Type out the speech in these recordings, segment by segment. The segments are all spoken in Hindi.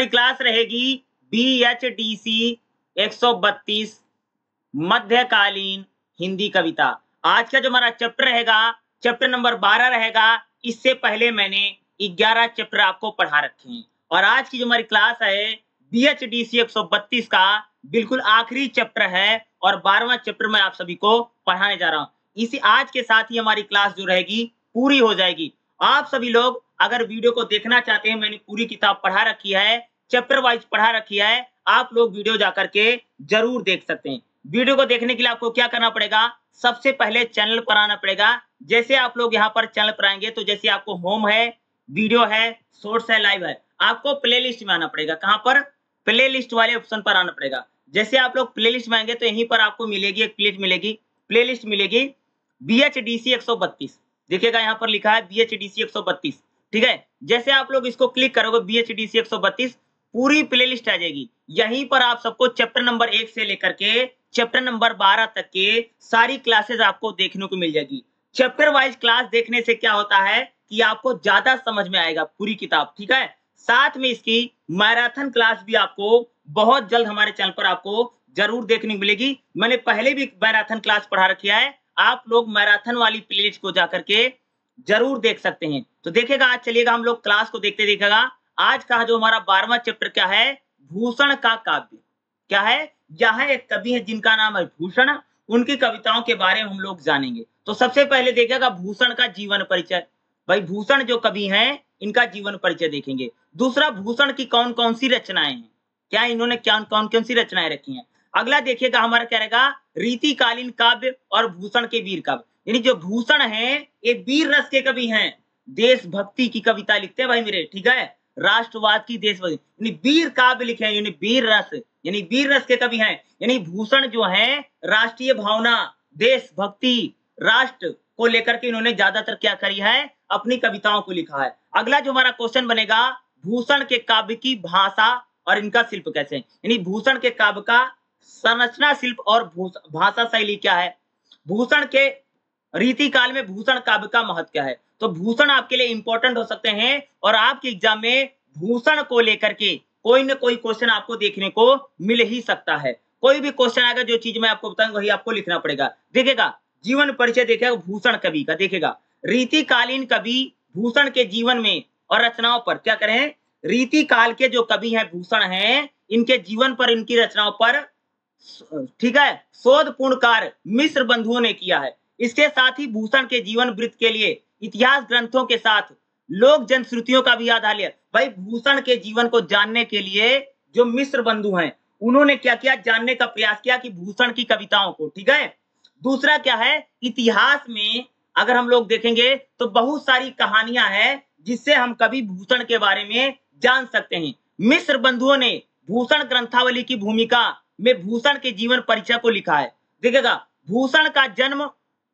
हमारी क्लास रहेगी BHDC 132 मध्यकालीन हिंदी कविता। आज का जो हमारा चैप्टर रहेगा, चैप्टर नंबर 12 रहेगा। इससे पहले मैंने 11 चैप्टर आपको पढ़ा रखे हैं और आज की जो हमारी क्लास है BHDC 132 का बिल्कुल आखिरी चैप्टर है और 12वां चैप्टर मैं आप सभी को पढ़ाने जा रहा हूँ। इसी आज के साथ ही हमारी क्लास जो रहेगी पूरी हो जाएगी। आप सभी लोग अगर वीडियो को देखना चाहते हैं, मैंने पूरी किताब पढ़ा रखी है, चैप्टर वाइज पढ़ा रखी है, आप लोग वीडियो जाकर के जरूर देख सकते हैं। वीडियो को देखने के लिए आपको क्या करना पड़ेगा, सबसे पहले चैनल पर आना पड़ेगा। जैसे आप लोग यहाँ पर चैनल पर आएंगे तो जैसे आपको होम है, वीडियो है, शॉर्ट्स है, लाइव है, आपको प्लेलिस्ट में आना पड़ेगा। कहाँ पर? प्लेलिस्ट वाले ऑप्शन पर आना पड़ेगा। जैसे आप लोग प्लेलिस्ट में आएंगे तो यहीं पर आपको मिलेगी एक प्लेलिस्ट मिलेगी BHDC 132। देखिएगा यहाँ पर लिखा है BHDC 132, ठीक है। जैसे आप लोग इसको क्लिक करोगे BHDC 132 पूरी प्लेलिस्ट आ जाएगी। यहीं पर आप सबको चैप्टर नंबर 1 से लेकर के चैप्टर नंबर 12 तक के सारी क्लासेस आपको देखने को मिल जाएगी। चैप्टर वाइज क्लास देखने से क्या होता है कि आपको ज्यादा समझ में आएगा पूरी किताब, ठीक है। साथ में इसकी मैराथन क्लास भी आपको बहुत जल्द हमारे चैनल पर आपको जरूर देखने को मिलेगी। मैंने पहले भी मैराथन क्लास पढ़ा रखी है, आप लोग मैराथन वाली प्लेलिस्ट को जाकर के जरूर देख सकते हैं। तो देखेगा, आज चलिएगा हम लोग क्लास को देखते देखेगा। आज का जो हमारा 12वां चैप्टर क्या है, भूषण का काव्य। क्या है? यहाँ एक कवि है जिनका नाम है भूषण, उनकी कविताओं के बारे में हम लोग जानेंगे। तो सबसे पहले देखेगा भूषण का जीवन परिचय। भाई भूषण जो कवि हैं इनका जीवन परिचय देखेंगे। दूसरा, भूषण की कौन कौन सी रचनाएं हैं, क्या इन्होंने क्या कौन कौन सी रचनाएं रखी हैं। अगला देखिएगा हमारा क्या रहेगा, रीतिकालीन काव्य और भूषण के वीर काव्य। यानी जो भूषण है ये वीर रस के कवि हैं, देशभक्ति की कविता लिखते हैं भाई मेरे, ठीक है, राष्ट्रवाद की देशभक्ति यानी वीर काव्य लिखे हैं, यानी वीर रस, यानी वीर रस के कवि हैं। यानी भूषण जो है राष्ट्रीय भावना, देशभक्ति, राष्ट्र को लेकर के इन्होंने ज्यादातर क्या करी है, अपनी कविताओं को लिखा है। अगला जो हमारा क्वेश्चन बनेगा, भूषण के काव्य की भाषा और इनका शिल्प कैसे, यानी भूषण के काव्य का संरचना, शिल्प और भाषा शैली क्या है। भूषण के रीतिकाल में भूषण काव्य का महत्व क्या है। तो भूषण आपके लिए इंपॉर्टेंट हो सकते हैं और आपके एग्जाम में भूषण को लेकर के कोई न कोई क्वेश्चन आपको देखने को मिल ही सकता है। कोई भी क्वेश्चन आएगा, जो चीज मैं आपको बताऊंगा वही आपको लिखना पड़ेगा। देखेगा जीवन परिचय, देखेगा भूषण कवि का, देखेगा रीतिकालीन कवि भूषण के जीवन में और रचनाओं पर क्या करें। रीतिकाल के जो कवि हैं भूषण हैं, इनके जीवन पर, इनकी रचनाओं पर, ठीक है, शोधपूर्ण कार्य मिश्र बंधुओं ने किया है। इसके साथ ही भूषण के जीवन वृत्त के लिए इतिहास ग्रंथों के साथ लोक जनश्रुतियों का भी आधार लिया। भाई भूषण के जीवन को जानने के लिए जो मिश्र बंधु हैं उन्होंने क्या किया, जानने का प्रयास किया कि भूषण की कविताओं को, ठीक है। दूसरा क्या है, इतिहास में अगर हम लोग देखेंगे तो बहुत सारी कहानियां हैं जिससे हम कवि भूषण के बारे में जान सकते हैं। मिश्र बंधुओं ने भूषण ग्रंथावली की भूमिका में भूषण के जीवन परिचय को लिखा है। देखिएगा भूषण का जन्म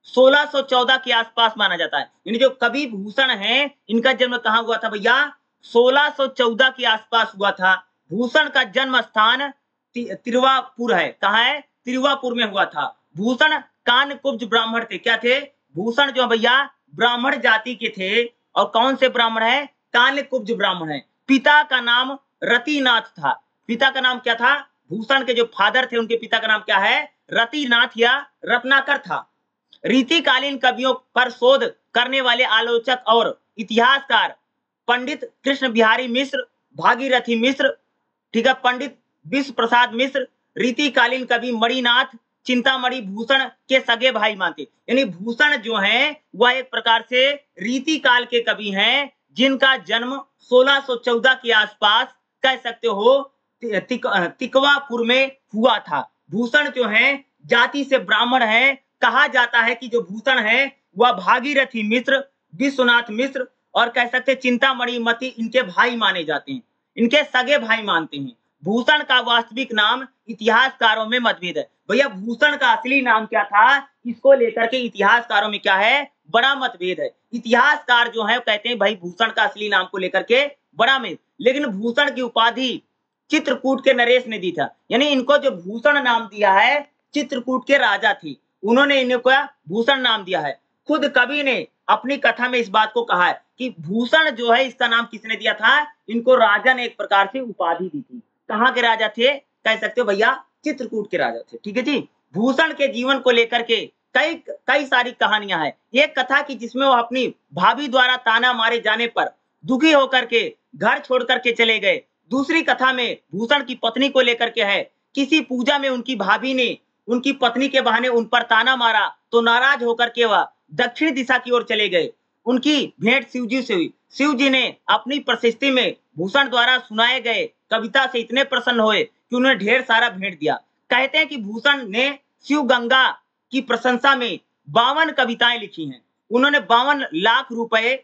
1614 के आसपास माना जाता है। यानी जो कवि भूषण हैं इनका जन्म कहाँ हुआ था भैया, 1614 के आसपास हुआ था। भूषण का जन्म स्थान तिरुवापुर है। कहाँ है? तिरुवापुर में हुआ था। भूषण कानकुब्ज ब्राह्मण थे। क्या थे? भूषण जो भैया ब्राह्मण जाति के थे। और कौन से ब्राह्मण है? कानकुब्ज ब्राह्मण है। पिता का नाम रतिनाथ था। पिता का नाम क्या था? भूषण के जो फादर थे उनके पिता का नाम क्या है? रतिनाथ या रत्नाकर था। रीतिकालीन कवियों पर शोध करने वाले आलोचक और इतिहासकार पंडित कृष्ण बिहारी मिश्र, भागीरथी मिश्र, ठीक है, पंडित विश्व प्रसाद मिश्र, रीतिकालीन कवि मणिनाथ चिंतामणि भूषण के सगे भाई मानते। यानी भूषण जो है वह एक प्रकार से रीतिकाल के कवि हैं जिनका जन्म 1614 के आसपास कह सकते हो तिकवापुर में हुआ था। भूषण जो है जाति से ब्राह्मण है। कहा जाता है कि जो भूषण है वह भागीरथी मिश्र, विश्वनाथ मिश्र और कह सकते चिंतामणि मति इनके भाई माने जाते हैं, इनके सगे भाई मानते हैं। भूषण का वास्तविक नाम इतिहासकारों में मतभेद है। भैया भूषण का असली नाम क्या था, इसको लेकर के इतिहासकारों में क्या है, बड़ा मतभेद है। इतिहासकार जो है कहते हैं भाई भूषण का असली नाम को लेकर के बड़ा में, लेकिन भूषण की उपाधि चित्रकूट के नरेश ने दी था। यानी इनको जो भूषण नाम दिया है चित्रकूट के राजा थे, उन्होंने इनको भूषण नाम दिया है। खुद कवि ने अपनी कथा में इस बात को कहा है कि भूषण जो है इसका नाम किसने दिया था, इनको राजा ने एक प्रकार से उपाधि दी थी। कहाँ के राजा थे, कह सकते हो भैया चित्रकूट के राजा थे। ठीक है जी। भूषण के जीवन को लेकर के कई सारी कहानियां हैं। एक कथा की जिसमें वो अपनी भाभी द्वारा ताना मारे जाने पर दुखी होकर के घर छोड़ करके चले गए। दूसरी कथा में भूषण की पत्नी को लेकर के है, किसी पूजा में उनकी भाभी ने उनकी पत्नी के बहाने उन पर ताना मारा तो नाराज होकर के वह दक्षिण दिशा की ओर चले गए। उनकी भेंट शिवजी से हुई। शिवजी ने अपनी प्रशस्ति में भूषण द्वारा सुनाए गए कविता से इतने प्रसन्न हुए कि उन्हें ढेर सारा भेंट दिया। कहते हैं कि भूषण ने शिव गंगा की प्रशंसा में 52 कविताएं लिखी हैं। उन्होंने 52 लाख रुपए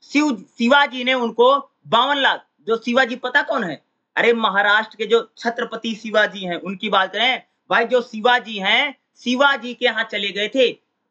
शिवाजी ने उनको 52 लाख, जो शिवाजी पता कौन है, अरे महाराष्ट्र के जो छत्रपति शिवाजी हैं उनकी बात करें भाई। जो शिवाजी हैं, शिवाजी के यहाँ चले गए थे।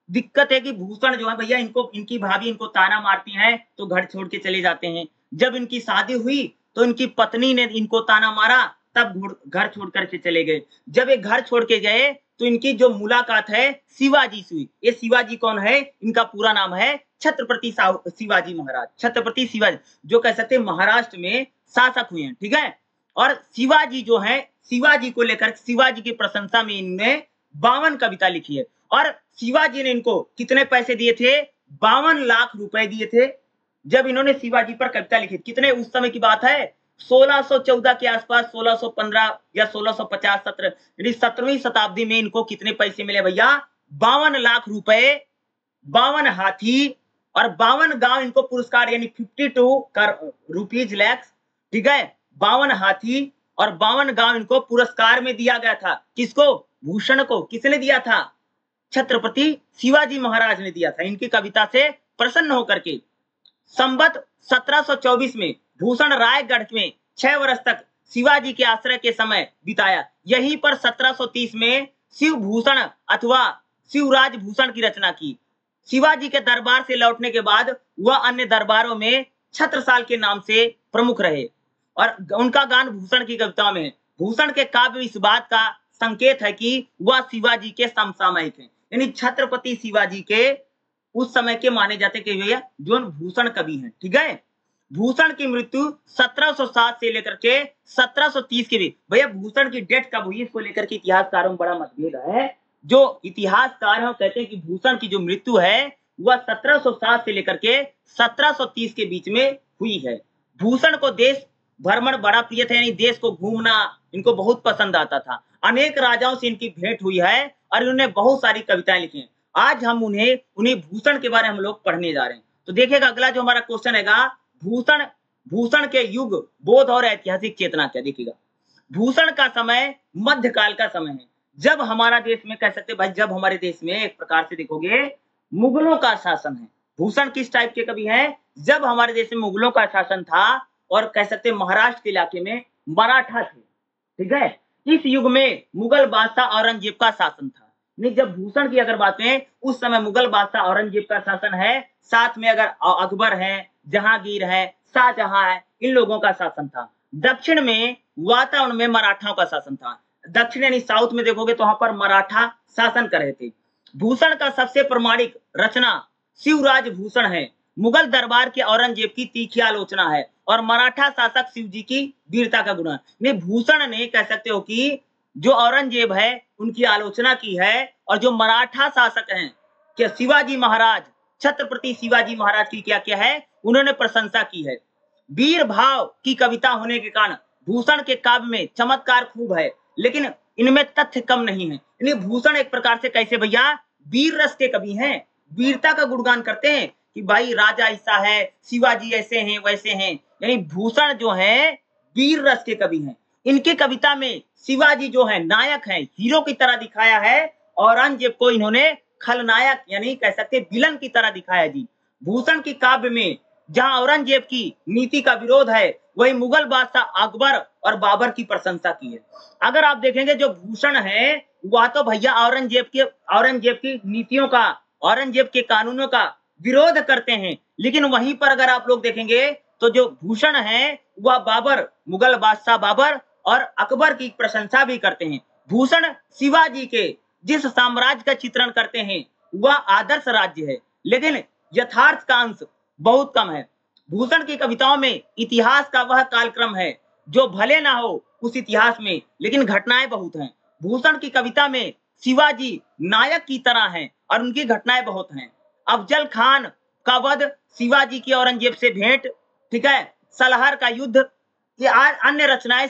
दिक्कत है कि भूषण जो है भैया इनकी भाभी इनको ताना मारती हैं तो घर छोड़ के चले जाते हैं। जब इनकी शादी हुई तो इनकी पत्नी ने इनको ताना मारा, तब घर छोड़ करके चले गए। जब ये घर छोड़ के गए तो इनकी जो मुलाकात है शिवाजी से हुई। ये शिवाजी कौन है, इनका पूरा नाम है छत्रपति शिवाजी महाराज। छत्रपति शिवाजी जो कह सकते हैं महाराष्ट्र में शासक हुए हैं। ठीक है। और शिवाजी जो है, शिवाजी को लेकर शिवाजी की प्रशंसा में इनने 52 कविता लिखी है। और शिवाजी ने इनको कितने पैसे दिए थे, 52 लाख रुपए दिए थे जब इन्होंने शिवाजी पर कविता लिखी। कितने, उस समय की बात है 1614 के आसपास, 1615 या 1650 यानी 17वीं शताब्दी में इनको कितने पैसे मिले भैया, 52 लाख रुपए, 52 हाथी और 52 गांव इनको पुरस्कार यानी 52 रुपीज लैक्स। ठीक है। 52 हाथी और 52 गांव इनको पुरस्कार में दिया गया था। किसको, भूषण को। किसने दिया था, छत्रपति शिवाजी महाराज ने दिया था, इनकी कविता से प्रसन्न होकर के। संवत 1724 में भूषण रायगढ़ में 6 वर्ष तक शिवाजी के आश्रय के समय बिताया। यहीं पर 1730 में शिव भूषण अथवा शिवराज भूषण की रचना की। शिवाजी के दरबार से लौटने के बाद वह अन्य दरबारों में छत्रसाल के नाम से प्रमुख रहे और उनका गान भूषण की कविताओं में है। भूषण के काव्य इस बात का संकेत है कि वह शिवाजी के समसामयिक हैं, यानी छत्रपति शिवाजी के उस समय के माने जाते कि भैया जो भूषण कवि हैं। ठीक है। भूषण की मृत्यु 1707 से लेकर के 1730 के बीच। भैया भूषण की डेथ कब हुई, इसको लेकर के इतिहासकारों में बड़ा मतभेद है। जो इतिहासकार हैं कहते हैं कि भूषण की जो मृत्यु है वह 1707 से लेकर के 1730 के बीच में हुई है। भूषण को देश भ्रमण बड़ा प्रिय था, यानी देश को घूमना इनको बहुत पसंद आता था। अनेक राजाओं से इनकी भेंट हुई है और इन्होंने बहुत सारी कविताएं लिखी हैं। आज हम उन्हीं भूषण के बारे में हम लोग पढ़ने जा रहे हैं। तो देखिएगा अगला जो हमारा क्वेश्चन है, भूषण के युग, बोध और ऐतिहासिक चेतना क्या। देखिएगा भूषण का समय मध्यकाल का समय है, जब हमारा देश में कह सकते भाई, जब हमारे देश में एक प्रकार से देखोगे मुगलों का शासन है। भूषण किस टाइप के कवि हैं, जब हमारे देश में मुगलों का शासन था और कह सकते महाराष्ट्र के इलाके में मराठा थे। ठीक है। इस युग में मुगल बादशाह औरंगजेब का शासन था। नहीं, जब भूषण की अगर बात है उस समय मुगल बादशाह औरंगजेब का शासन है, साथ में अगर अकबर है, जहांगीर है, शाहजहां है, इन लोगों का शासन था। दक्षिण में वातावरण में मराठाओं का शासन था। दक्षिण यानी साउथ में देखोगे तो वहां पर मराठा शासन कर रहे थे। भूषण का सबसे प्रमाणिक रचना शिवराज भूषण है। मुगल दरबार के औरंगजेब की तीखी आलोचना है और मराठा शासक शिवजी की वीरता का गुण है। भूषण ने कह सकते हो कि जो औरंगजेब है उनकी आलोचना की है और जो मराठा शासक हैं कि शिवाजी महाराज, छत्रपति शिवाजी महाराज की क्या क्या है, उन्होंने प्रशंसा की है। वीर भाव की कविता होने के कारण भूषण के काव्य में चमत्कार खूब है, लेकिन इनमें तथ्य कम नहीं है। यानी भूषण एक प्रकार से कैसे भैया वीर रस के कवि हैं, वीरता का गुणगान करते हैं कि भाई राजा ऐसा है, शिवाजी ऐसे हैं, वैसे हैं। यानी भूषण जो है वीर रस के कवि हैं। इनके कविता में शिवाजी जो है नायक है, हीरो की तरह दिखाया है। औरंगजेब को इन्होंने खलनायक यानी कह सकते विलन की तरह दिखाया जी। भूषण की काव्य में जहां औरंगजेब की नीति का विरोध है, वही मुगल बादशाह अकबर और बाबर की प्रशंसा की है। अगर आप देखेंगे जो भूषण है वह तो भैया औरंगजेब की नीतियों का, औरंगजेब के कानूनों का विरोध करते हैं, लेकिन वहीं पर अगर आप लोग देखेंगे तो जो भूषण है वह बाबर, मुगल बादशाह बाबर और अकबर की प्रशंसा भी करते हैं। भूषण शिवाजी के जिस साम्राज्य का चित्रण करते हैं वह आदर्श राज्य है, लेकिन यथार्थ का अंश बहुत कम है। भूषण की कविताओं में इतिहास का वह कालक्रम है जो भले ना हो उस इतिहास में, लेकिन घटनाएं बहुत हैं। भूषण की कविता में शिवाजी नायक की तरह हैं और उनकी घटनाएं बहुत हैं। अफजल खान का वध, शिवाजी की औरंगजेब से भेंट, ठीक है, सलहर का युद्ध, ये अन्य रचनाएं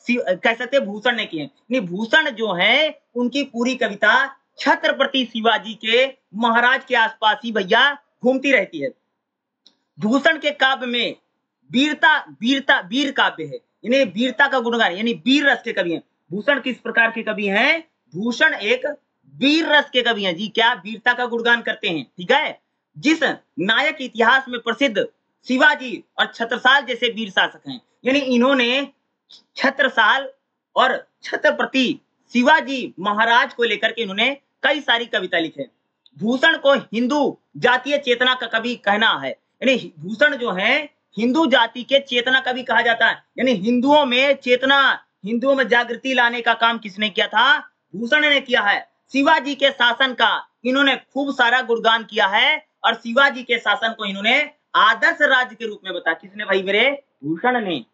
कह सकते भूषण ने की हैं। भूषण जो है उनकी पूरी कविता छत्रपति शिवाजी के महाराज के आसपास ही भैया घूमती रहती है। भूषण के काव्य में वीर काव्य है, यानी वीरता का गुणगान, यानी वीर रस के कवि हैं। भूषण किस प्रकार के कवि हैं? भूषण एक वीर रस के कवि हैं जी। क्या? वीरता का गुणगान करते हैं, ठीक है। जिस नायक इतिहास में प्रसिद्ध शिवाजी और छत्रसाल जैसे वीर शासक हैं, यानी इन्होंने छत्रसाल और छत्रपति शिवाजी महाराज को लेकर के इन्होंने कई सारी कविता लिखे। भूषण को हिंदू जातीय चेतना का कवि कहना है, यानी भूषण जो है हिंदू जाति के चेतना कवि कहा जाता है। यानी हिंदुओं में चेतना, हिंदुओं में जागृति लाने का काम किसने किया था? भूषण ने किया है। शिवाजी के शासन का इन्होंने खूब सारा गुणगान किया है और शिवाजी के शासन को इन्होंने आदर्श राज्य के रूप में बताया। किसने भाई मेरे? भूषण ने।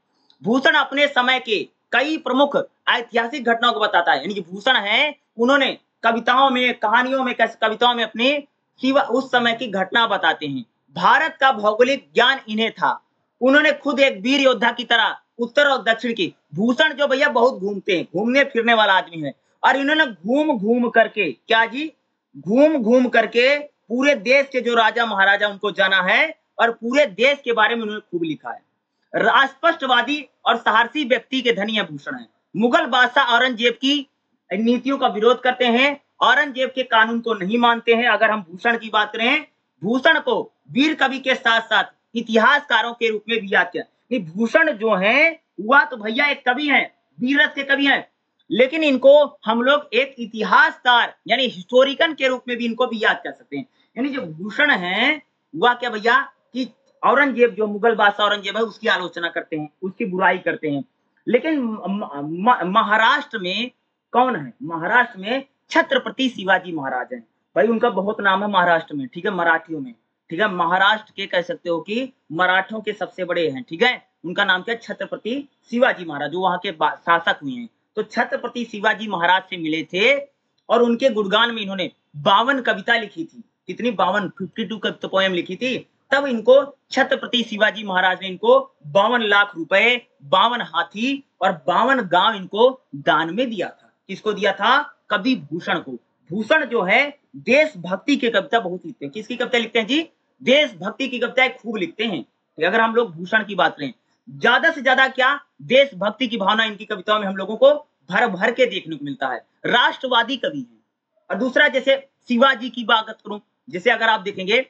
भूषण अपने समय के कई प्रमुख ऐतिहासिक घटनाओं को बताता है, यानी कि भूषण है उन्होंने कविताओं में, कहानियों में, कविताओं में अपनी उस समय की घटना बताते हैं। भारत का भौगोलिक ज्ञान इन्हें था। उन्होंने खुद एक वीर योद्धा की तरह उत्तर और दक्षिण की, भूषण जो भैया बहुत घूमते हैं, घूमने फिरने वाला आदमी है, और इन्होंने घूम घूम करके, क्या जी? घूम घूम करके पूरे देश के जो राजा महाराजा उनको जाना है और पूरे देश के बारे में उन्होंने खूब लिखा है। राष्ट्रवादी और साहसी व्यक्ति के धनी है भूषण है। मुगल बादशाह औरंगजेब की नीतियों का विरोध करते हैं, औरंगजेब के कानून को नहीं मानते हैं। अगर हम भूषण की बात करें, भूषण को वीर कवि के साथ साथ इतिहासकारों के रूप में भी याद किया। भूषण जो है वह तो भैया एक कवि हैं, वीररस के कवि हैं, लेकिन इनको हम लोग एक इतिहासकार यानी हिस्टोरिकन के रूप में भी इनको भी याद कर सकते हैं। यानी जो भूषण है वह क्या भैया कि औरंगजेब, जो मुगल बादशाह औरंगजेब है, उसकी आलोचना करते हैं, उसकी बुराई करते हैं। लेकिन महाराष्ट्र में कौन है? महाराष्ट्र में छत्रपति शिवाजी महाराज हैं भाई। उनका बहुत नाम है महाराष्ट्र में, ठीक है, मराठियों में, ठीक है। महाराष्ट्र के कह सकते हो कि मराठों के सबसे बड़े हैं, ठीक है। उनका नाम क्या? छत्रपति शिवाजी महाराज, जो वहां के शासक हुए हैं। तो छत्रपति शिवाजी महाराज से मिले थे और उनके गुणगान में इन्होंने 52 कविता लिखी थी। कितनी? 52 कविता पोएम लिखी थी। तब इनको छत्रपति शिवाजी महाराज ने इनको 52 लाख रुपए, 52 हाथी और 52 गांव इनको दान में दिया था। किसको दिया था? कवि भूषण को। भूषण जो है देशभक्ति की कविता बहुत लिखते हैं। किसकी कविता लिखते हैं जी? देशभक्ति की कविताएं खूब लिखते हैं। अगर हम लोग भूषण की बात करें, ज्यादा से ज्यादा क्या देशभक्ति की भावना इनकी कविताओं में हम लोगों को भर भर के देखने को मिलता है। राष्ट्रवादी कवि हैं। और दूसरा, जैसे शिवाजी की बात करूं, जैसे अगर आप देखेंगे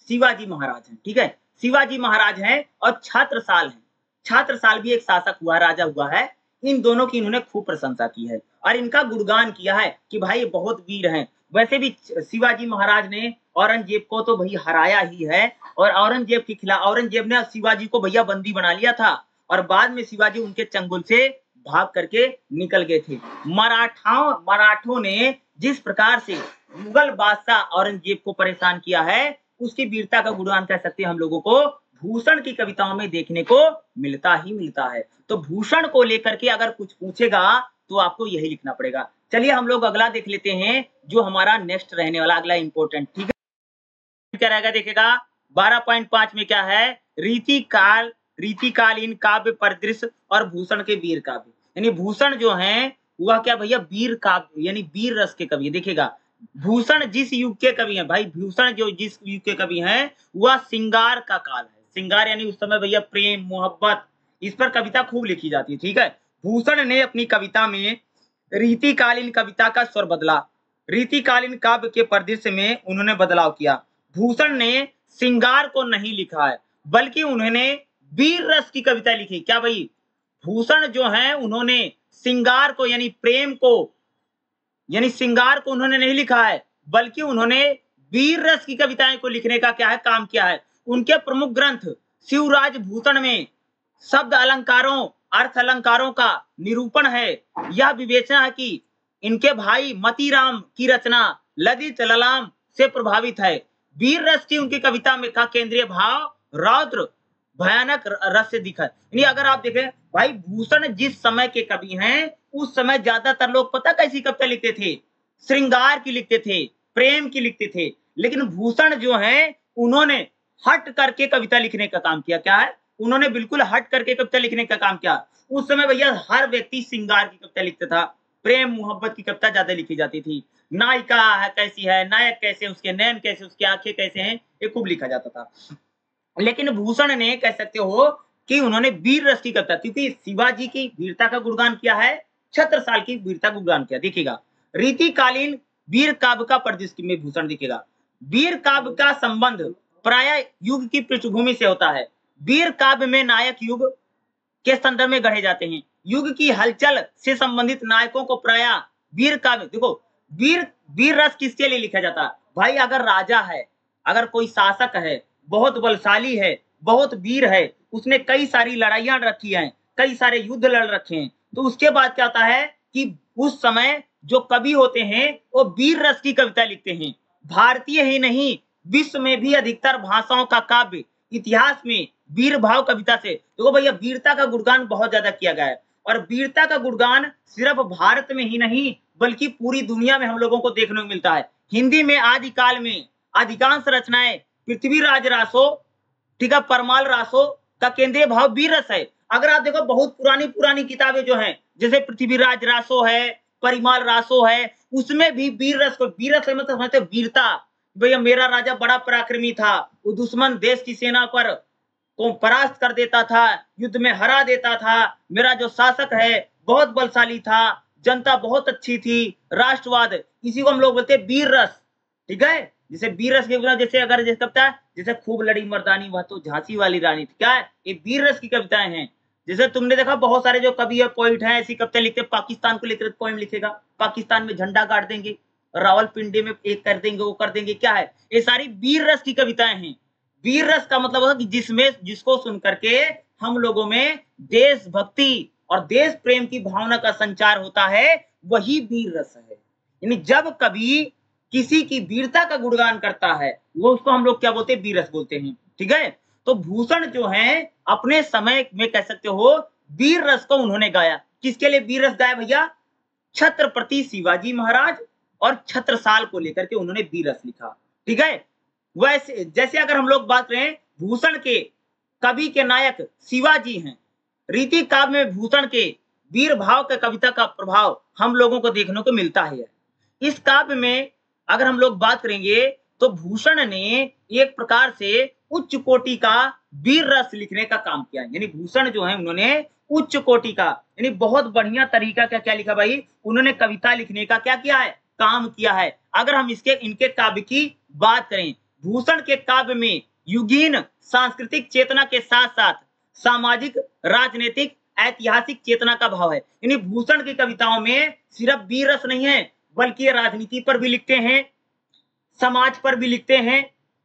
शिवाजी महाराज हैं, ठीक है, शिवाजी महाराज हैं और छत्रसाल हैं। छत्रसाल भी एक शासक हुआ, राजा हुआ है। इन दोनों की इन्होंने खूब प्रशंसा की है और इनका गुणगान किया है कि भाई बहुत वीर हैं। वैसे भी शिवाजी महाराज ने औरंगजेब को तो भाई हराया ही है, और औरंगजेब के खिलाफ औरंगजेब ने शिवाजी को भैया बंदी बना लिया था और बाद में शिवाजी उनके चंगुल से भाग करके निकल गए थे। मराठों ने जिस प्रकार से मुगल बादशाह औरंगजेब को परेशान किया है, उसकी वीरता का गुणगान कह सकते हैं हम लोगों को भूषण की कविताओं में देखने को मिलता ही मिलता है। तो भूषण को लेकर के अगर कुछ पूछेगा तो आपको यही लिखना पड़ेगा। चलिए हम लोग अगला देख लेते हैं, जो हमारा नेक्स्ट रहने वाला अगला इंपॉर्टेंट, ठीक है, क्या रहेगा देखिएगा। 12.5 में क्या है? रीतिकालीन काव्य परिदृश्य और भूषण के वीर काव्य। यानी भूषण जो है वह क्या भैया? वीर काव्य यानी वीर रस के कवि। देखिएगा, भूषण जिस युग के कवि हैं भाई, भूषण जो जिस युग के कवि हैं वह श्रृंगार का काल है। श्रृंगार यानी उस समय भैया प्रेम, मोहब्बत, इस पर कविता खूब लिखी जाती है, ठीक है। भूषण ने अपनी कविता में रीतिकालीन कविता का स्वर बदला, रीतिकालीन काव्य के परिदृश्य में उन्होंने बदलाव किया। भूषण ने श्रृंगार को नहीं लिखा है, बल्कि उन्होंने वीर रस की कविता लिखी। क्या भाई? भूषण जो है उन्होंने श्रृंगार को यानी प्रेम को, यानी श्रृंगार को उन्होंने नहीं लिखा है, बल्कि उन्होंने वीर रस की कविताएं को लिखने का क्या है? काम किया है। उनके प्रमुख ग्रंथ शिवराज भूषण में शब्द अलंकारों, अर्थ अलंकारों का निरूपण है। यह विवेचना है कि इनके भाई मतीराम की रचना ललित ललाम से प्रभावित है। वीर रस की उनकी कविता में का केंद्रीय भाव रौद्र भयानक रस से दिखा। यानी अगर आप देखें भाई, भूषण जिस समय के कवि हैं, उस समय ज्यादातर लोग पता कैसी कविता लिखते थे? श्रृंगार की लिखते थे, प्रेम की लिखते थे। लेकिन भूषण जो हैं, उन्होंने हट करके कविता लिखने का काम किया। क्या है? उन्होंने बिल्कुल हट करके कविता लिखने का काम किया। उस समय भैया हर व्यक्ति श्रृंगार की कविता लिखता था, प्रेम मोहब्बत की कविता ज्यादा लिखी जाती थी। नायिका है कैसी है, नायक कैसे, उसके नैन कैसे, उसकी आंखें कैसे हैं, ये खूब लिखा जाता था। लेकिन भूषण ने कह सकते हो कि उन्होंने वीर रस की कविता, क्योंकि शिवाजी की वीरता का गुणगान किया है, छत्रसाल की वीरता का गुणगान किया। देखिएगा, रीतिकालीन वीर काव्य का परिदृश्य में भूषण दिखेगा। वीर काव्य का संबंध प्राय युग की पृष्ठभूमि से होता है। वीर काव्य में नायक युग के संदर्भ में गढ़े जाते हैं। युग की हलचल से संबंधित नायकों को प्राय वीर काव्य, देखो वीर वीर रस किसके लिए लिखा जाता है? भाई अगर राजा है, अगर कोई शासक है, बहुत बलशाली है, बहुत वीर है, उसने कई सारी लड़ाइयां रखी हैं, कई सारे युद्ध लड़ रखे हैं, तो उसके बाद क्या होता है कि उस समय जो कवि होते हैं वो वीर रस की कविता लिखते हैं। भारतीय ही नहीं, विश्व में भी अधिकतर भाषाओं का काव्य इतिहास में वीर भाव कविता से, देखो भैया वीरता का गुणगान बहुत ज्यादा किया गया है। और वीरता का गुणगान सिर्फ भारत में ही नहीं बल्कि पूरी दुनिया में हम लोगों को देखने को मिलता है। हिंदी में आदिकाल में अधिकांश रचनाएं पृथ्वीराज रासो, ठीक है, परमाल रासो का केंद्रीय भाव वीर रस है। अगर आप देखो बहुत पुरानी पुरानी किताबें जो हैं, जैसे पृथ्वीराज रासो है, परिमाल रासो है, उसमें भी वीर रस को, वीर रस मतलब समझते वीरता, भैया मेरा राजा बड़ा पराक्रमी था, वो दुश्मन देश की सेना पर को परास्त कर देता था, युद्ध में हरा देता था, मेरा जो शासक है बहुत बलशाली था, जनता बहुत अच्छी थी, राष्ट्रवाद, इसी को हम लोग बोलते हैं वीर रस। ठीक है, जैसे वीर रस के बिना, जैसे अगर जैसे कविता है, जैसे खूब लड़ी मर्दानी वह तो झांसी वाली रानी थी, क्या है, ये वीर रस की कविताएं हैं। जैसे तुमने देखा बहुत सारे जो कवि है, पोइट हैं, ऐसी कविताएं लिखते, पाकिस्तान को लेकर पोएम लिखेगा, पाकिस्तान में झंडा गाड़ देंगे, रावलपिंडी में एक कर देंगे, वो कर देंगे, क्या है, ये सारी वीर रस की कविताएं हैं। वीर रस का मतलब है कि जिसमें जिसको सुन करके हम लोगों में देशभक्ति और देश प्रेम की भावना का संचार होता है, वही वीर रस है। यानी जब कभी किसी की वीरता का गुणगान करता है, वो उसको हम लोग क्या बोलते हैं, वीर रस बोलते हैं। ठीक है, तो भूषण जो है अपने समय में कह सकते हो वीर रस को उन्होंने गाया। किसके लिए वीर रस गाया भैया? छत्रपति शिवाजी महाराज और छत्रसाल को लेकर के उन्होंने वीर रस लिखा। ठीक है, वैसे जैसे अगर हम लोग बात करें भूषण के कवि के नायक शिवाजी हैं, रीति काव्य में भूषण के वीर भाव के कविता का प्रभाव हम लोगों को देखने को मिलता है। इस काव्य में अगर हम लोग बात करेंगे तो भूषण ने एक प्रकार से उच्च कोटि का वीर रस लिखने का काम किया। यानी भूषण जो है उन्होंने उच्च कोटि का, यानी बहुत बढ़िया तरीका का क्या लिखा भाई, उन्होंने कविता लिखने का क्या किया है, काम किया है। अगर हम इसके इनके काव्य की बात करें, भूषण के काव्य में युगीन सांस्कृतिक चेतना के साथ साथ सामाजिक, राजनीतिक, ऐतिहासिक चेतना का भाव है। यानी भूषण की कविताओं में सिर्फ वीर रस नहीं है बल्कि ये राजनीति पर भी लिखते हैं, समाज पर भी लिखते हैं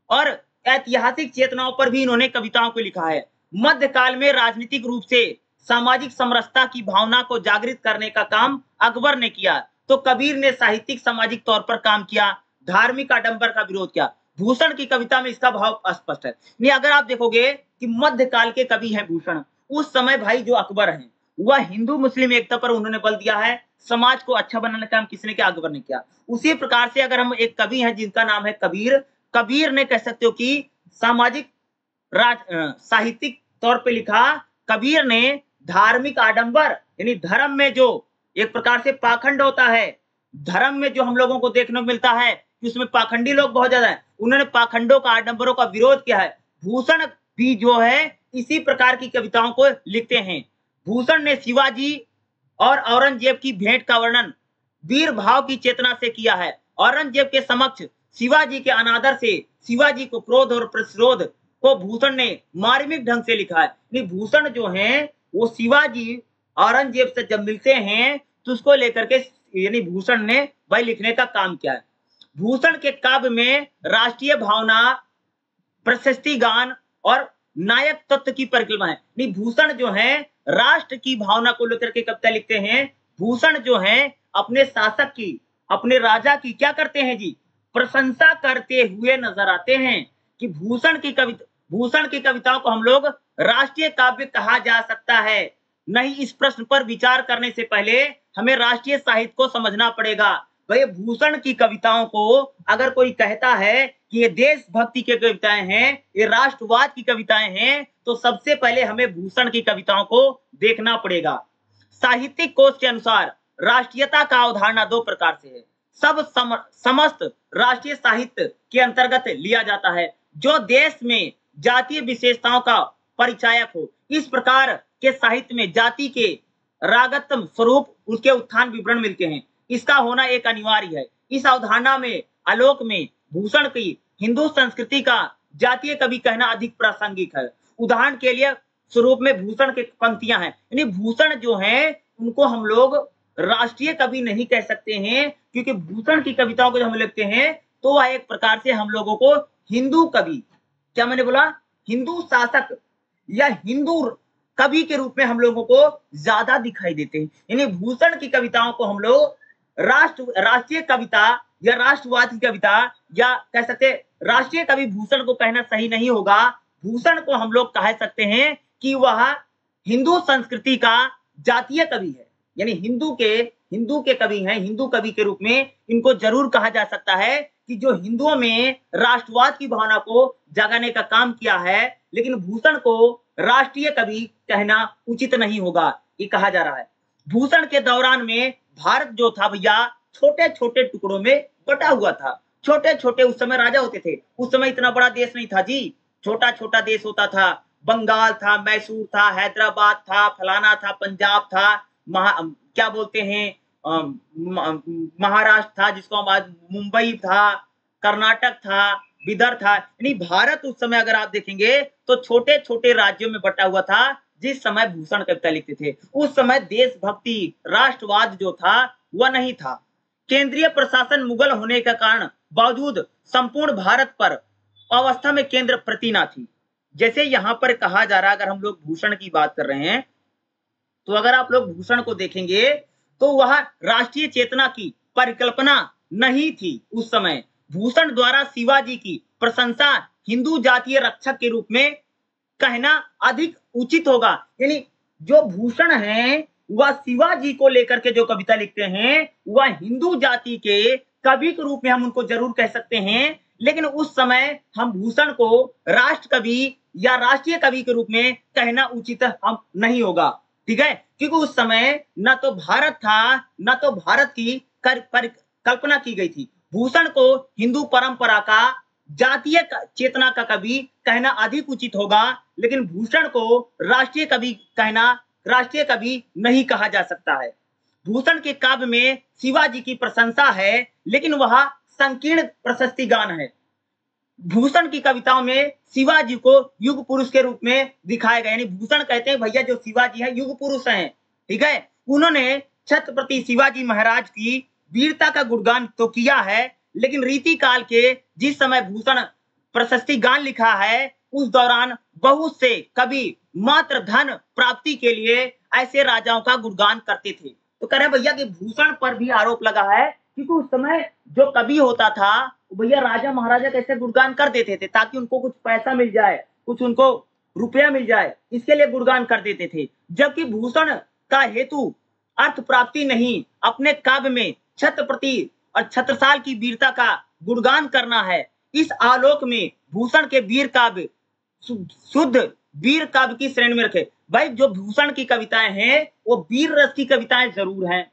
और ऐतिहासिक चेतनाओं पर भी इन्होंने कविताओं को लिखा है। मध्यकाल में राजनीतिक रूप से सामाजिक समरसता की भावना को जागृत करने का काम अकबर ने किया, तो कबीर ने साहित्यिक सामाजिक तौर पर काम किया, धार्मिक आडंबर का विरोध किया। भूषण की कविता में इसका भाव स्पष्ट है। नहीं, अगर आप देखोगे कि मध्यकाल के कवि हैं भूषण, उस समय भाई जो अकबर हैं वह हिंदू मुस्लिम एकता पर उन्होंने बल दिया है, समाज को अच्छा बनाने का काम किसने किया, अकबर ने किया। उसी प्रकार से अगर हम एक कवि हैं जिनका नाम है कबीर, कबीर ने कह सकते हो कि सामाजिक साहित्यिक तौर पे लिखा। कबीर ने धार्मिक आडंबर, यानी धर्म में जो एक प्रकार से पाखंड होता है, धर्म में जो हम लोगों को देखने को मिलता है कि उसमें पाखंडी लोग बहुत ज्यादा है, उन्होंने पाखंडों का, आडंबरों का विरोध किया है। भूषण भी जो है इसी प्रकार की कविताओं को लिखते हैं। भूषण ने शिवाजी और औरंगजेब की भेंट का वर्णन वीर भाव की चेतना से किया है। औरंगजेब के समक्ष शिवाजी के अनादर से शिवाजी को क्रोध और प्रतिरोध को भूषण ने मार्मिक ढंग से लिखा है। भूषण जो है वो शिवाजी औरंगजेब से जब मिलते हैं तो उसको लेकर के यानी भूषण ने भाई लिखने का काम किया है। भूषण के काव्य में राष्ट्रीय भावना, प्रशस्ति गान और नायक तत्व की परिकल्पना है। नहीं, भूषण जो है राष्ट्र की भावना को लेकर के कविता लिखते हैं। भूषण जो है अपने शासक की, अपने राजा की क्या करते हैं जी, प्रशंसा करते हुए नजर आते हैं। कि भूषण की कविता, भूषण की कविताओं को हम लोग राष्ट्रीय काव्य कहा जा सकता है? नहीं, इस प्रश्न पर विचार करने से पहले हमें राष्ट्रीय साहित्य को समझना पड़ेगा। भाई भूषण की कविताओं को अगर कोई कहता है कि ये देशभक्ति की कविताएं हैं, ये राष्ट्रवाद की कविताएं हैं, तो सबसे पहले हमें भूषण की कविताओं को देखना पड़ेगा। साहित्यिक कोश के अनुसार राष्ट्रीयता का अवधारणा दो प्रकार से है। समस्त राष्ट्रीय साहित्य के अंतर्गत लिया जाता है जो देश में जातीय विशेषताओं का परिचायक हो। इस प्रकार के साहित्य में जाति के रागत्म स्वरूप, उसके उत्थान विवरण मिलते हैं। इसका होना एक अनिवार्य है। इस अवधारणा में आलोक में भूषण की हिंदू संस्कृति का जातीय कवि कहना अधिक प्रासंगिक है। उदाहरण के लिए स्वरूप में भूषण के पंक्तियां हैं, यानी भूषण जो हैं उनको हम लोग राष्ट्रीय कवि नहीं कह सकते हैं, क्योंकि भूषण की कविताओं को जब हम लिखते हैं तो वह एक प्रकार से हम लोगों को हिंदू कवि, क्या मैंने बोला, हिंदू शासक या हिंदू कवि के रूप में हम लोगों को ज्यादा दिखाई देते हैं। यानी भूषण की कविताओं को हम लोग राष्ट्रीय कविता या राष्ट्रवाद की कविता या कह सकते, राष्ट्रीय कवि भूषण को कहना सही नहीं होगा। भूषण को हम लोग कह सकते हैं कि वह हिंदू संस्कृति का जातीय कवि है, यानी हिंदू के कवि हैं। हिंदू कवि के रूप में इनको जरूर कहा जा सकता है कि जो हिंदुओं में राष्ट्रवाद की भावना को जगाने का काम किया है। लेकिन भूषण को राष्ट्रीय कवि कहना उचित नहीं होगा, ये कहा जा रहा है। भूषण के दौरान में भारत जो था भैया छोटे छोटे टुकड़ों में बटा हुआ था। छोटे छोटे उस समय राजा होते थे, उस समय इतना बड़ा देश नहीं था जी, छोटा छोटा देश होता था। बंगाल था, मैसूर था, हैदराबाद था, फलाना था, पंजाब था, क्या बोलते हैं, महाराष्ट्र था, जिसको हम आज मुंबई था, कर्नाटक था, विदर्भ था। यानी भारत उस समय अगर आप देखेंगे तो छोटे छोटे राज्यों में बटा हुआ था जिस समय भूषण कविता लिखते थे। उस समय देशभक्ति, राष्ट्रवाद जो था वह नहीं था। केंद्रीय प्रशासन मुगल होने का कारण बावजूद संपूर्ण भारत पर अवस्था में केंद्र प्रति न थी। जैसे यहाँ पर कहा जा रहा है, अगर हम लोग भूषण की बात कर रहे हैं तो अगर आप लोग भूषण को देखेंगे तो वह राष्ट्रीय चेतना की परिकल्पना नहीं थी। उस समय भूषण द्वारा शिवाजी की प्रशंसा हिंदू जातीय रक्षक के रूप में कहना अधिक उचित होगा। यानी जो भूषण है वह शिवाजी को लेकर के जो कविता लिखते हैं वह हिंदू जाति के कवि के रूप में हम उनको जरूर कह सकते हैं। लेकिन उस समय हम भूषण को राष्ट्र कवि या राष्ट्रीय कवि के रूप में कहना उचित हम नहीं होगा, ठीक है, क्योंकि उस समय न तो भारत था, न तो भारत की कल्पना की गई थी। भूषण को हिंदू परंपरा का जातीय चेतना का कवि कहना अधिक उचित होगा, लेकिन भूषण को राष्ट्रीय कवि नहीं कहा जा सकता है। भूषण के काव्य में शिवाजी की प्रशंसा है, लेकिन वह संकीर्ण प्रशस्ति गान है। भूषण की कविताओं में शिवाजी को युग पुरुष के रूप में दिखाया गया। यानी भूषण कहते हैं भैया जो शिवाजी है युग पुरुष हैं, ठीक है। उन्होंने छत्रपति शिवाजी महाराज की वीरता का गुणगान तो किया है, लेकिन रीति काल के जिस समय भूषण प्रशस्ति गान लिखा है उस दौरान बहुत से कवि मात्र धन प्राप्ति के लिए ऐसे राजाओं का गुणगान करते थे। तो कह रहे भैया कि भूषण पर भी आरोप लगा है, क्योंकि उस समय जो कवि होता था भैया राजा महाराजा कैसे गुणगान कर देते थे ताकि उनको कुछ पैसा मिल जाए, कुछ उनको रुपया मिल जाए, इसके लिए गुणगान कर देते थे। जबकि भूषण का हेतु अर्थ प्राप्ति नहीं, अपने काव्य में छत्रपति और छत्रसाल की वीरता का गुणगान करना है। इस आलोक में भूषण के वीर काव्य शुद्ध वीर काव्य की श्रेणी में रखे। भाई जो भूषण की कविताएं हैं वो वीर रस की कविताएं जरूर हैं,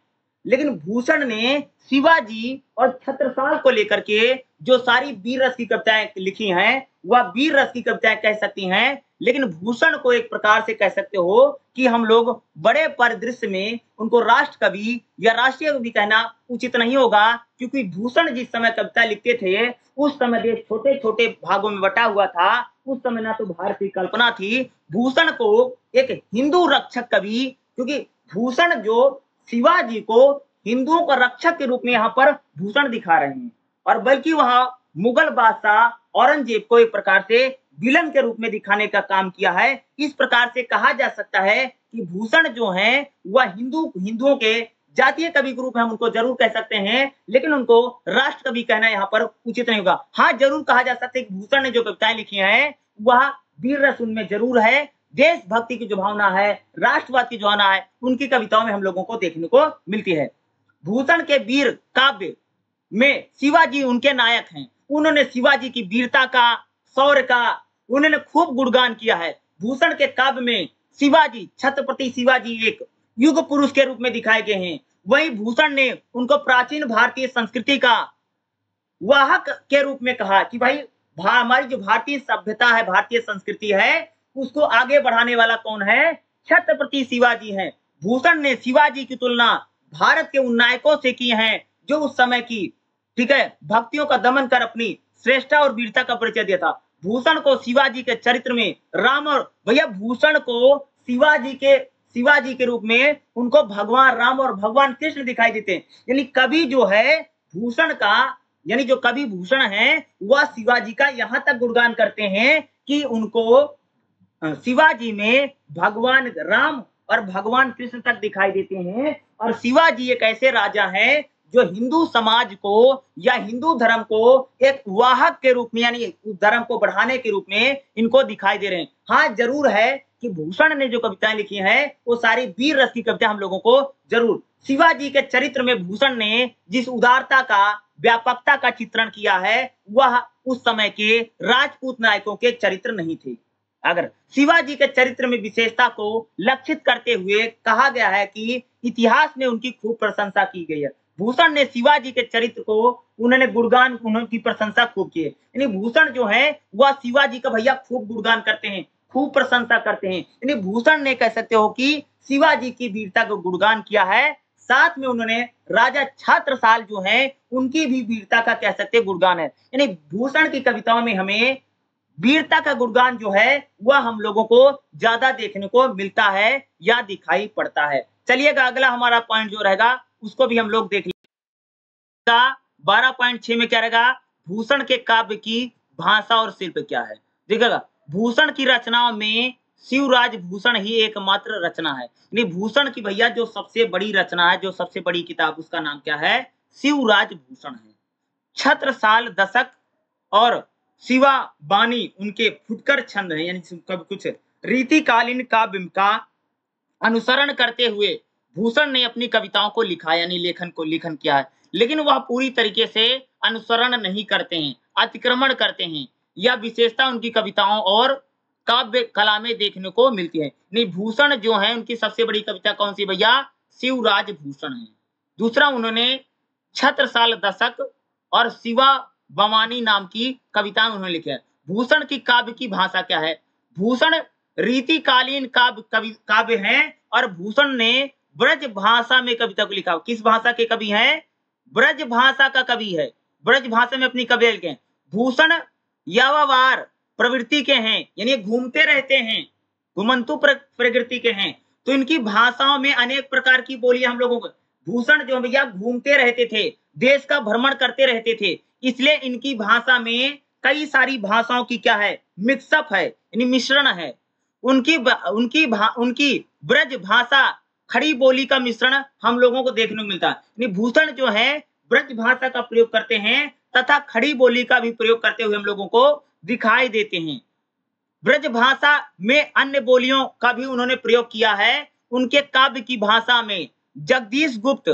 लेकिन भूषण ने शिवाजी और छत्रसाल को लेकर के जो सारी वीर रस की कविताएं लिखी हैं वह वीर रस की कविताएं कह सकती हैं। लेकिन भूषण को एक प्रकार से कह सकते हो कि हम लोग बड़े परिदृश्य में उनको राष्ट्र कवि या राष्ट्रीय कवि कहना उचित नहीं होगा, क्योंकि भूषण जिस समय कविता लिखते थे उस समय देश छोटे छोटे भागों में बटा हुआ था। उस समय ना तो भारत की कल्पना थी। भूषण को एक हिंदू रक्षक कवि, क्योंकि भूषण जो शिवाजी को हिंदुओं का रक्षक के रूप में यहाँ पर भूषण दिखा रहे हैं, और बल्कि वहां मुगल बादशाह औरंगजेब को एक प्रकार से विलन के रूप में दिखाने का काम किया है। इस प्रकार से कहा जा सकता है कि भूषण जो हैं वह हिंदुओं के जातीय कवि के रूप में हम उनको जरूर कह सकते हैं, लेकिन उनको राष्ट्र कवि कहना यहाँ पर उचित नहीं होगा। हाँ, जरूर कहा जा सकता है कि भूषण ने जो कविताएं लिखी हैं वह वीर रस उनमें जरूर है, देशभक्ति की जो भावना है, राष्ट्रवाद की जो भावना है, उनकी कविताओं में हम लोगों को देखने को मिलती है। भूषण के वीर काव्य में शिवाजी उनके नायक हैं। उन्होंने शिवाजी की वीरता का, शौर्य का उन्होंने खूब गुणगान किया है। भूषण के काव्य में शिवाजी, छत्रपति शिवाजी एक युग पुरुष के रूप में दिखाए गए हैं। वहीं भूषण ने उनको प्राचीन भारतीय संस्कृति का वाहक के रूप में कहा कि भाई हमारी जो भारतीय सभ्यता है, भारतीय संस्कृति है, उसको आगे बढ़ाने वाला कौन है? छत्रपति शिवाजी हैं। भूषण ने शिवाजी की तुलना भारत के उन नायकों से की है जो उस समय की, ठीक है, भक्तियों का दमन कर अपनी श्रेष्ठता और वीरता का परिचय दिया था। भूषण को शिवाजी के चरित्र में राम और भैया भूषण को शिवाजी के रूप में उनको भगवान राम और भगवान कृष्ण दिखाई देते हैं। यानी कवि जो है भूषण का, यानी जो कवि भूषण है वह शिवाजी का यहां तक गुणगान करते हैं कि उनको शिवाजी में भगवान राम और भगवान कृष्ण तक दिखाई देते हैं। और शिवाजी एक ऐसे राजा हैं जो हिंदू समाज को या हिंदू धर्म को एक वाहक के रूप में, यानी धर्म को बढ़ाने के रूप में इनको दिखाई दे रहे हैं। हाँ, जरूर है कि भूषण ने जो कविताएं लिखी हैं वो सारी वीर रस की कविता हम लोगों को जरूर। शिवाजी के चरित्र में भूषण ने जिस उदारता का, व्यापकता का चित्रण किया है वह उस समय के राजपूत नायकों के चरित्र नहीं थे। अगर शिवाजी के चरित्र में विशेषता को लक्षित करते हुए कहा गया है कि इतिहास में उनकी खूब प्रशंसा की गई है। भूषण ने शिवाजी के चरित्र को उन्होंने गुणगान, उनकी प्रशंसा खूब की है। यानी भूषण जो है वह शिवाजी का भैया खूब गुणगान करते हैं, खूब प्रशंसा करते हैं। यानी भूषण ने कह सकते हो कि शिवाजी की वीरता को गुणगान किया है। साथ में उन्होंने राजा छत्रसाल जो है उनकी भी वीरता का कह सकते गुणगान है। यानी भूषण की कविताओं में हमें वीरता का गुणगान जो है वह हम लोगों को ज्यादा देखने को मिलता है या दिखाई पड़ता है। चलिएगा अगला हमारा पॉइंट जो रहेगा उसको भी हम लोग देख लेंगे। 12.6 में क्या रहेगा? भूषण के काव्य की भाषा और शिल्प क्या है। देखिएगा, भूषण की रचनाओं में शिवराज भूषण ही एकमात्र रचना है। यानी भूषण की भैया जो सबसे बड़ी रचना है, जो सबसे बड़ी किताब, उसका नाम क्या है? शिवराज भूषण है। छत्रसाल दशक और शिवा बानी उनके फुटकर छंद है, यानी कुछ रीतिकालीन काव्य का अनुसरण करते हुए भूषण ने अपनी कविताओं को लिखा, यानी लेखन किया है। लेकिन वह पूरी तरीके से अनुसरण नहीं करते हैं, अतिक्रमण करते हैं। यह विशेषता उनकी कविताओं और काव्य कला में देखने को मिलती है। नहीं, भूषण जो है उनकी सबसे बड़ी कविता कौन सी भैया? शिवराज भूषण है। दूसरा, उन्होंने छत्रसाल दशक और शिवा बवानी नाम की कविताएं उन्होंने लिखी है। भूषण की काव्य की भाषा क्या है? भूषण रीतिकालीन काव्य हैं और भूषण ने ब्रज भाषा में कविता को लिखा। किस भाषा के कवि हैं? ब्रज भाषा का कवि है। ब्रज भाषा में अपनी कविता लिखे हैं। भूषण यावावार प्रवृत्ति के हैं, यानी घूमते रहते हैं, घुमंतु प्रकृति के हैं। तो इनकी भाषाओं में अनेक प्रकार की बोलियां हम लोगों को। भूषण जो भैया घूमते रहते थे, देश का भ्रमण करते रहते थे, इसलिए इनकी भाषा में कई सारी भाषाओं की क्या है? मिक्सअप है, यानी मिश्रण है। उनकी ब्रज भाषा खड़ी बोली का मिश्रण हम लोगों को देखने को मिलता है। यानी भूषण जो है ब्रज भाषा का प्रयोग करते हैं तथा खड़ी बोली का भी प्रयोग करते हुए हम लोगों को दिखाई देते हैं। ब्रज भाषा में अन्य बोलियों का भी उन्होंने प्रयोग किया है। उनके काव्य की भाषा में जगदीश गुप्त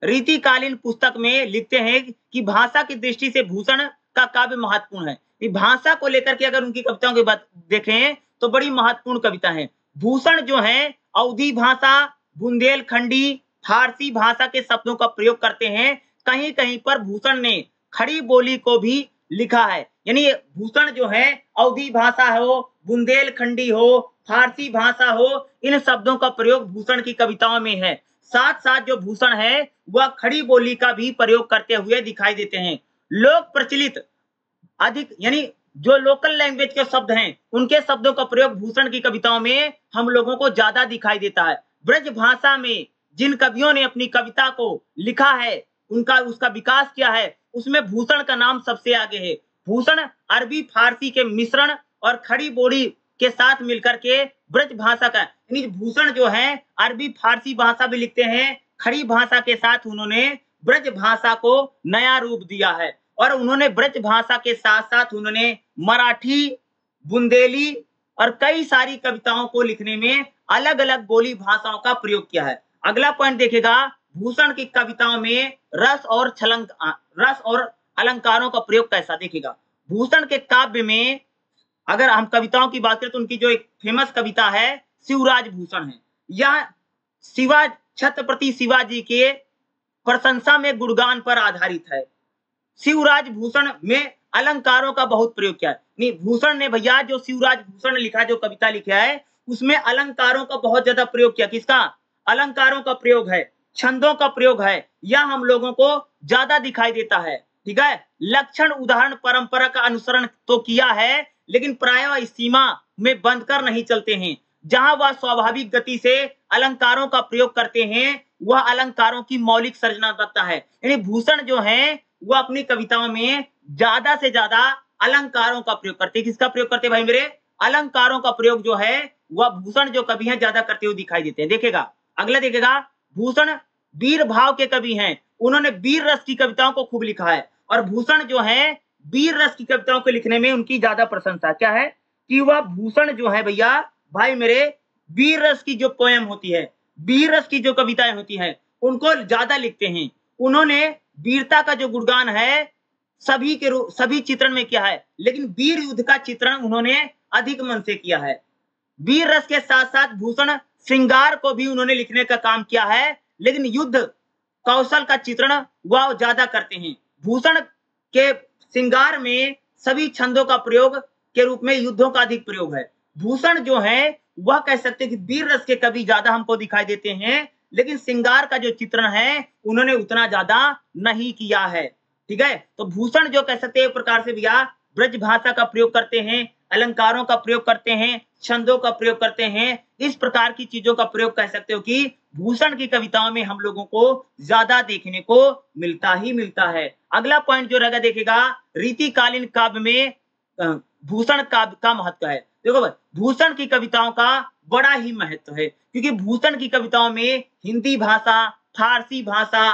रीतिकालीन पुस्तक में लिखते हैं कि भाषा की दृष्टि से भूषण का काव्य महत्वपूर्ण है। भाषा को लेकर के अगर उनकी कविताओं की बात देखें तो बड़ी महत्वपूर्ण कविता है। भूषण जो है अवधी भाषा, बुंदेलखंडी, फारसी भाषा के शब्दों का प्रयोग करते हैं। कहीं कहीं पर भूषण ने खड़ी बोली को भी लिखा है। यानी भूषण जो है अवधी भाषा हो, बुंदेलखंडी हो, फारसी भाषा हो, इन शब्दों का प्रयोग भूषण की कविताओं में है। साथ साथ जो भूषण है वह खड़ी बोली का भी प्रयोग करते हुए दिखाई देते हैं। लोक प्रचलित अधिक, यानी जो लोकल लैंग्वेज के शब्द हैं उनके शब्दों का प्रयोग भूषण की कविताओं में हम लोगों को ज्यादा दिखाई देता है। ब्रज भाषा में जिन कवियों ने अपनी कविता को लिखा है, उसका विकास किया है, उसमें भूषण का नाम सबसे आगे है। भूषण अरबी फारसी के मिश्रण और खड़ी बोली के साथ मिलकर के ब्रज भाषा का, यानी भूषण जो है अरबी फारसी भाषा भी लिखते हैं, खड़ी भाषा के साथ उन्होंने ब्रज भाषा को नया रूप दिया है। और उन्होंने ब्रज भाषा के साथ साथ उन्होंने मराठी, बुंदेली, और कई सारी कविताओं को लिखने में अलग अलग बोली भाषाओं का प्रयोग किया है। अगला पॉइंट देखिएगा, भूषण की कविताओं में रस और अलंकारों का प्रयोग कैसा। देखिएगा, भूषण के काव्य में अगर हम कविताओं की बात करें तो उनकी जो एक फेमस कविता है शिवराज भूषण है। यह छत्रपति शिवाजी के प्रशंसा में गुणगान पर आधारित है। शिवराज भूषण में अलंकारों का बहुत प्रयोग किया है। नहीं, भूषण ने भैया जो शिवराज भूषण ने लिखा, जो कविता लिखा है, उसमें अलंकारों का बहुत ज्यादा प्रयोग किया। किसका? अलंकारों का प्रयोग है, छंदों का प्रयोग है। यह हम लोगों को ज्यादा दिखाई देता है। ठीक है, लक्षण उदाहरण परंपरा का अनुसरण तो किया है, लेकिन प्रायः इस सीमा में बंद कर नहीं चलते हैं। जहां वह स्वाभाविक गति से अलंकारों का प्रयोग करते हैं, वह अलंकारों की मौलिक सर्जनात्मकता है। यानी भूषण जो है वो अपनी कविताओं में ज्यादा से ज्यादा अलंकारों का प्रयोग करते हैं। किसका प्रयोग करते हैं भाई मेरे? अलंकारों का प्रयोग जो है वह भूषण जो कवि हैं ज्यादा करते हुए दिखाई देते हैं। देखेगा, अगला देखेगा, भूषण वीर भाव के कवि हैं। उन्होंने वीर रस की कविताओं को खूब लिखा है और भूषण जो है वीर रस की कविताओं को लिखने में उनकी ज्यादा प्रशंसा क्या है कि वह भूषण जो है भैया भाई मेरे वीर रस की जो पोएम होती है, वीर रस की जो कविताएं होती हैं, उनको ज्यादा लिखते हैं। उन्होंने वीरता का जो गुणगान है सभी चित्रण में किया है, लेकिन वीर युद्ध का चित्रण उन्होंने अधिक मन से किया है। वीर रस के साथ साथ भूषण श्रृंगार को भी उन्होंने लिखने का काम किया है, लेकिन युद्ध कौशल का चित्रण वह ज्यादा करते हैं। भूषण के श्रृंगार में सभी छंदों का प्रयोग के रूप में युद्धों का अधिक प्रयोग है। भूषण जो है वह कह सकते हैं कि वीर रस के कवि ज्यादा हमको दिखाई देते हैं, लेकिन श्रृंगार का जो चित्रण है उन्होंने उतना ज्यादा नहीं किया है। ठीक है, तो भूषण जो कह सकते हैं एक प्रकार से भैया ब्रज भाषा का प्रयोग करते हैं, अलंकारों का प्रयोग करते हैं, छंदों का प्रयोग करते हैं। इस प्रकार की चीजों का प्रयोग कह सकते हो कि भूषण की कविताओं में हम लोगों को ज्यादा देखने को मिलता ही मिलता है। अगला पॉइंट जो रहेगा देखिएगा, रीतिकालीन काव्य में भूषण काव्य का महत्व है। देखो भाई, भूषण की कविताओं का बड़ा ही महत्व है, क्योंकि भूषण की कविताओं में हिंदी भाषा, फारसी भाषा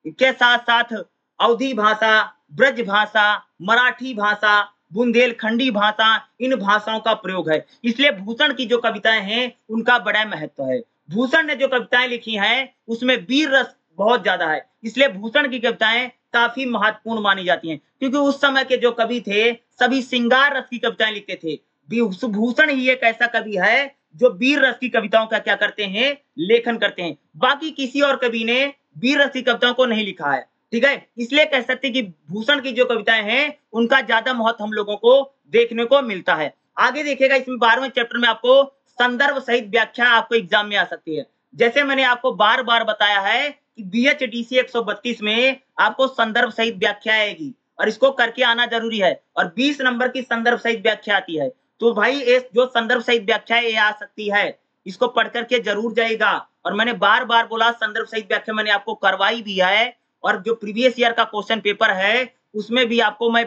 के साथ साथ अवधी भाषा, ब्रज भाषा, मराठी भाषा, बुंदेलखंडी भाषा, इन भाषाओं का प्रयोग है। इसलिए भूषण की जो कविताएं हैं उनका बड़ा महत्व है। भूषण ने जो कविताएं लिखी हैं उसमें वीर रस बहुत ज्यादा है, इसलिए भूषण की कविताएं काफी महत्वपूर्ण मानी जाती हैं। क्योंकि उस समय के जो कवि थे सभी श्रृंगार रस की कविताएं लिखते थे। भूषण ही एक ऐसा कवि है जो वीर रस की कविताओं का क्या करते हैं, लेखन करते हैं। बाकी किसी और कवि ने वीर रस की कविताओं को नहीं लिखा है। ठीक है, इसलिए कह सकते हैं कि भूषण की जो कविताएं हैं उनका ज्यादा महत्व हम लोगों को देखने को मिलता है। आगे देखिएगा, इसमें 12वें चैप्टर में आपको संदर्भ सहित व्याख्या आपको एग्जाम में आ सकती है। जैसे मैंने आपको बार बार बताया है कि BHDC 132 में आपको संदर्भ सहित व्याख्या आएगी और इसको करके आना जरूरी है, और 20 नंबर की संदर्भ सहित व्याख्या आती है। तो भाई जो संदर्भ सहित व्याख्या ये आ सकती है, इसको पढ़ करके जरूर जाएगा। और मैंने बार बार बोला संदर्भ सहित व्याख्या मैंने आपको करवाई भी है, और जो प्रीवियस ईयर का क्वेश्चन पेपर है उसमें भी आपको मैं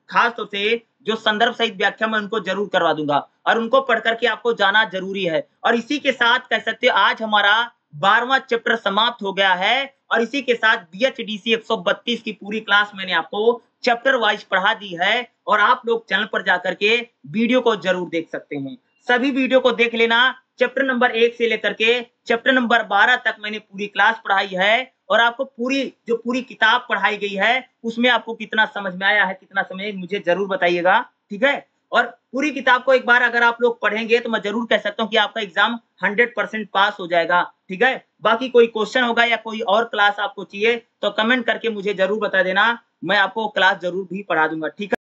खास तौर से जो संदर्भ सहित व्याख्या मैं उनको जरूर करवा दूंगा, और उनको पढ़ करके आपको जाना जरूरी है। और इसी के साथ कह सकते हैं आज हमारा 12वां चैप्टर समाप्त हो गया है, और इसी के साथ BHDC 132 की पूरी क्लास मैंने आपको चैप्टर वाइज पढ़ा दी है, और आप लोग चैनल पर जाकर के वीडियो को जरूर देख सकते हैं। सभी वीडियो को देख लेना। चैप्टर नंबर 1 से लेकर के चैप्टर नंबर 12 तक मैंने पूरी क्लास पढ़ाई है, और आपको पूरी किताब पढ़ाई गई है उसमें आपको कितना समझ में आया है, कितना समझ मुझे जरूर बताइएगा। ठीक है, और पूरी किताब को एक बार अगर आप लोग पढ़ेंगे तो मैं जरूर कह सकता हूँ कि आपका एग्जाम 100% पास हो जाएगा। ठीक है, बाकी कोई क्वेश्चन होगा या कोई और क्लास आपको चाहिए तो कमेंट करके मुझे जरूर बता देना, मैं आपको क्लास जरूर भी पढ़ा दूंगा। ठीक है।